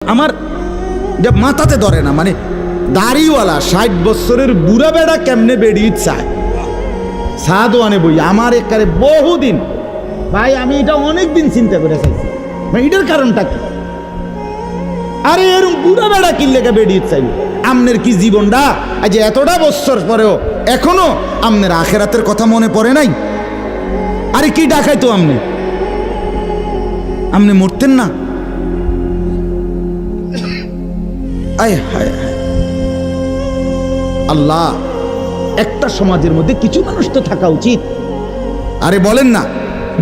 আমার যে মাথাতে ধরে না, মানে দাড়িওয়ালা 60 বছরের বুড়া বেড়া কেমনে বেরিয়ে চায় সাদওয়ানে বই আমার একারে বহুদিন ভাই, আমি এটা অনেক দিন চিন্তা করে চাইছি, মানে এটার কারণটা কি? আরে এরকম বুড়া বেড়া কি লেগে বেরিয়ে চাইবে? আমনের কি জীবনটা আজ এতটা বছর পরেও এখনো আমনের আখেরাতের কথা মনে পড়ে নাই? আরে কি ডাকাইতো আমনে মরতেন না? আয় হায় হায় আল্লাহ, একটা সমাজের মধ্যে কিছু মানুষ তো থাকা উচিত। আরে বলেন না,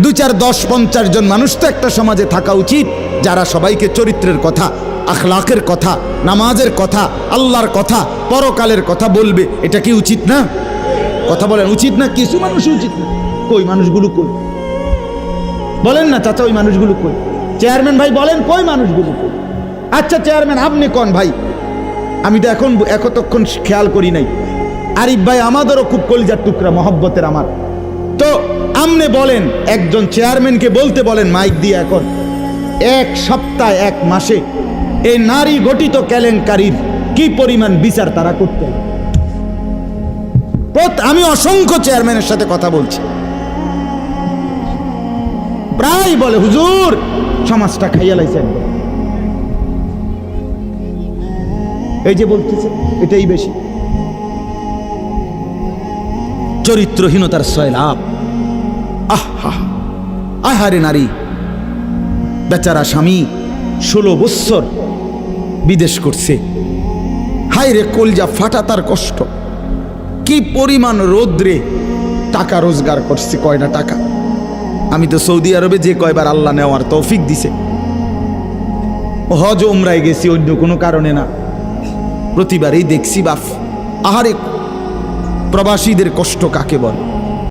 2, 4, 10, 50 জন মানুষ তো একটা সমাজে থাকা উচিত, যারা সবাইকে চরিত্রের কথা, আখলাকের কথা, নামাজের কথা, আল্লাহর কথা, পরকালের কথা বলবে। এটা কি উচিত না? কথা বলেন, উচিত না? কিছু মানুষ উচিত না। কই মানুষগুলো কই? বলেন না চাচা, ওই মানুষগুলো কই? চেয়ারম্যান ভাই বলেন, কই মানুষগুলো কই? আচ্ছা চেয়ারম্যান আপনি কোন ভাই? আমি তো এতক্ষণ খেয়াল করি নাই। আরিফ ভাই আমাদেরও খুব কলিজার টুকরা, মহব্বতের আমার। তো আমনে বলেন, একজন চেয়ারম্যানকে বলতে বলেন মাইক দিয়ে, এখন 1 সপ্তাহ 1 মাসে এই নারী গঠিত কেলেঙ্কারির কি পরিমাণ বিচার তারা করতে? আমি অসংখ্য চেয়ারম্যানের সাথে কথা বলছি, প্রায় বলে হুজুর সমাজটা খাইয়া লাইছে একদম। এই যে বলতেছে এটাই বেশি চরিত্রহীনতার সয়লাভ। আহা আহারে নারী, বেচারা স্বামী 16 বছর বিদেশ করছে, হায় রে কলজা ফাটা তার কষ্ট। কি পরিমাণ রোদ্রে টাকা রোজগার করছে, কয়টা টাকা। আমি তো সৌদি আরবে যে কয়বার আল্লাহ নেওয়ার তৌফিক দিছে, হজ উমরায় গেছি অন্য কোনো কারণে না, প্রতিবারই দেখছি বাফ। আহারে প্রবাসীদের কষ্ট কাকে বলে।